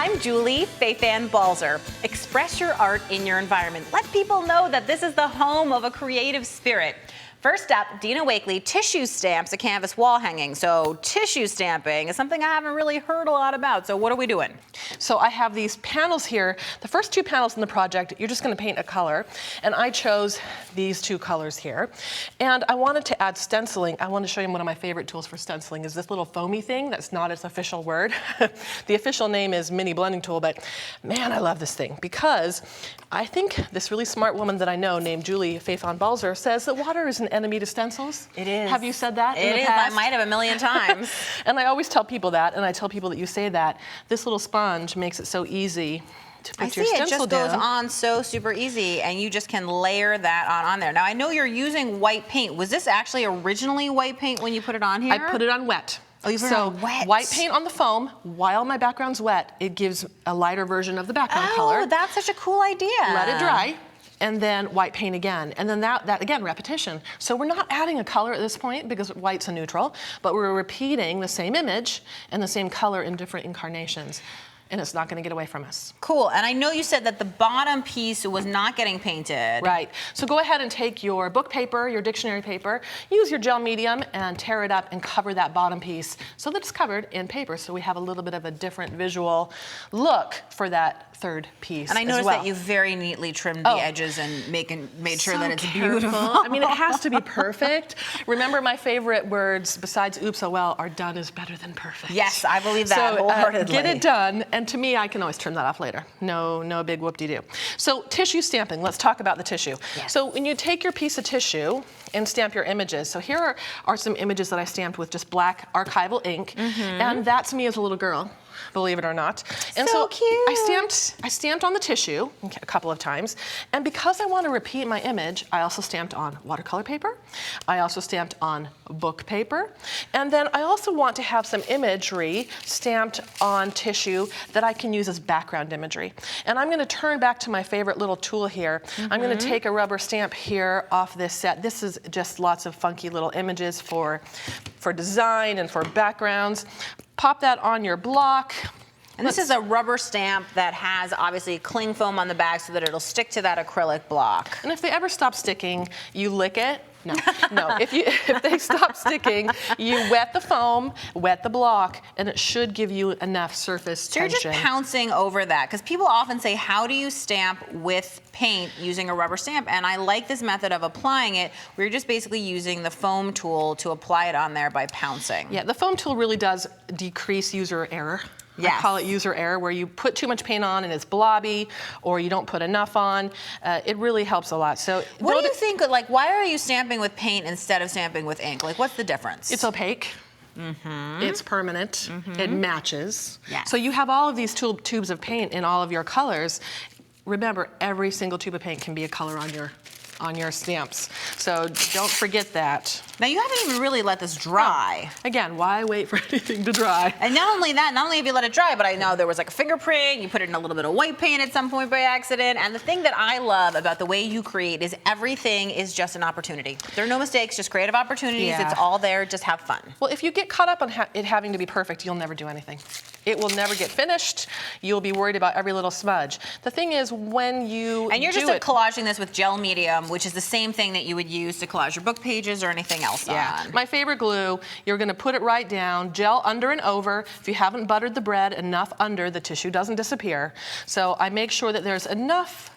I'm Julie Faith Ann Balzer. Express your art in your environment. Let people know that this is the home of a creative spirit. First up, Dina Wakley tissue stamps a canvas wall hanging. So tissue stamping is something I haven't really heard a lot about. So what are we doing? So I have these panels here. The first two panels in the project, you're just going to paint a color. And I chose these two colors here. And I wanted to add stenciling. I want to show you one of my favorite tools for stenciling is this little foamy thing. That's not its official word. The official name is mini blending tool, but man, I love this thing because I think this really smart woman that I know named Julie Faith Ann Balzer says that water is an enemy to stencils. It is. Have you said that in the It is. past? I might have a million times. And I always tell people that, and I tell people that you say that. This little sponge makes it so easy to put your stencil down. It just goes on so super easy, and you just can layer that on there. Now, I know you're using white paint. Was this actually originally white paint when you put it on here? I put it on wet. Oh, you put it on wet. White paint on the foam while my background's wet. It gives a lighter version of the background color. Oh, that's such a cool idea. Let it dry. And then white paint again. And then that again, repetition. So we're not adding a color at this point because white's a neutral, but we're repeating the same image and the same color in different incarnations. And it's not going to get away from us. Cool. And I know you said that the bottom piece was not getting painted. Right. So go ahead and take your book paper, your dictionary paper, use your gel medium and tear it up and cover that bottom piece so that it's covered in paper. So we have a little bit of a different visual look for that third piece. And I noticed that you very neatly trimmed the edges and made sure that it's beautiful. I mean, it has to be perfect. Remember, my favorite words besides oops, oh well, are done is better than perfect. Yes, I believe that wholeheartedly. Get it done. And to me, I can always trim that off later. No big whoop-de-doo. So tissue stamping, let's talk about the tissue. Yes. So when you take your piece of tissue and stamp your images, so here are some images that I stamped with just black archival ink, and that's me as a little girl, believe it or not. And so cute. I stamped on the tissue a couple of times, and because I want to repeat my image, I also stamped on watercolor paper. I also stamped on book paper, and then I also want to have some imagery stamped on tissue that I can use as background imagery. And I'm going to turn back to my favorite little tool here. I'm going to take a rubber stamp here off this set. This is just lots of funky little images for design and for backgrounds. Pop that on your block. And this is a rubber stamp that has obviously cling foam on the back so that it'll stick to that acrylic block. And if they ever stop sticking, you lick it. No. If they stop sticking, you wet the foam, wet the block, and it should give you enough surface tension. So you're just pouncing over that, because people often say, how do you stamp with paint using a rubber stamp? And I like this method of applying it. We're just basically using the foam tool to apply it on there by pouncing. Yeah, the foam tool really does decrease user error. Yes. I call it user error, where you put too much paint on and it's blobby, or you don't put enough on. It really helps a lot. So what do you think, like, why are you stamping with paint instead of stamping with ink? Like, what's the difference? It's opaque. It's permanent. It matches. Yes. So you have all of these tubes of paint in all of your colors. Remember, every single tube of paint can be a color on your stamps. So don't forget that. Now, you haven't even really let this dry. Again, why wait for anything to dry? And not only that, not only have you let it dry, but I know there was like a fingerprint, you put it in a little bit of white paint at some point by accident. And the thing that I love about the way you create is everything is just an opportunity. There are no mistakes, just creative opportunities. Yeah. It's all there, just have fun. Well, if you get caught up on it having to be perfect, you'll never do anything. It will never get finished. You'll be worried about every little smudge. The thing is, when you And you're just collaging this with gel medium, which is the same thing that you would use to collage your book pages or anything else on. My favorite glue, you're going to put it right down, gel under and over. If you haven't buttered the bread enough under, the tissue doesn't disappear. So I make sure that there's enough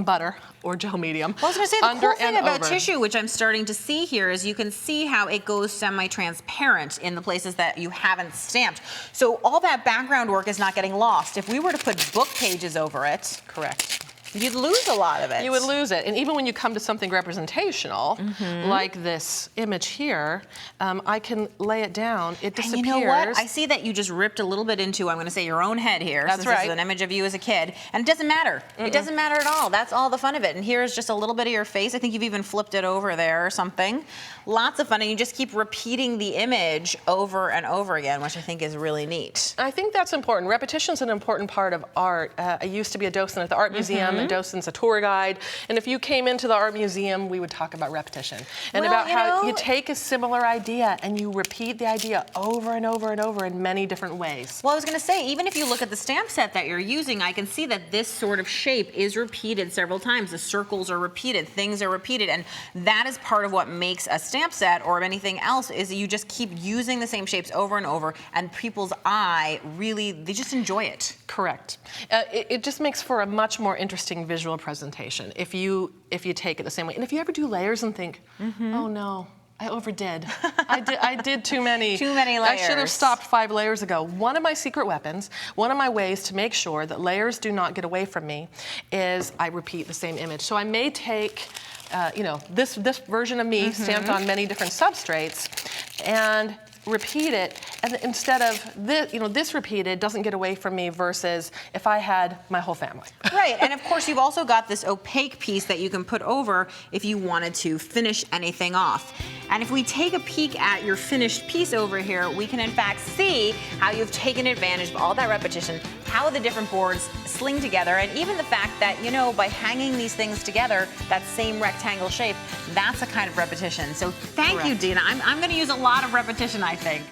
butter or gel medium. Well, I was going to say, the under cool thing and about over. tissue, which I'm starting to see here, is you can see how it goes semi-transparent in the places that you haven't stamped. So all that background work is not getting lost. If we were to put book pages over it, Correct. you'd lose a lot of it. You would lose it. And even when you come to something representational, like this image here, I can lay it down. It disappears. And you know what? I see that you just ripped a little bit into, I'm going to say, your own head here. That's since right. This is an image of you as a kid. And it doesn't matter. It doesn't matter at all. That's all the fun of it. And here's just a little bit of your face. I think you've even flipped it over there or something. Lots of fun. And you just keep repeating the image over and over again, which I think is really neat. I think that's important. Repetition's an important part of art. I used to be a docent at the art museum, that docent's a tour guide. And if you came into the art museum, we would talk about repetition and Well, about you how know, you take a similar idea and you repeat the idea over and over and over in many different ways. Well, I was going to say, even if you look at the stamp set that you're using, I can see that this sort of shape is repeated several times. The circles are repeated, things are repeated, and that is part of what makes a stamp set or anything else is you just keep using the same shapes over and over, and people's eye really, they just enjoy it. Correct. It just makes for a much more interesting visual presentation if you take it the same way. And if you ever do layers and think, oh no, I overdid. I did too many. Too many layers. I should have stopped 5 layers ago. One of my secret weapons, one of my ways to make sure that layers do not get away from me is I repeat the same image. So I may take this version of me stamped on many different substrates and repeat it, and instead of this, this repeated doesn't get away from me versus if I had my whole family. Right, and of course you've also got this opaque piece that you can put over if you wanted to finish anything off. And if we take a peek at your finished piece over here, we can in fact see how you've taken advantage of all that repetition, how the different boards sling together, and even the fact that, by hanging these things together, that same rectangle shape, that's a kind of repetition. So thank you, Dina. I'm going to use a lot of repetition, I think.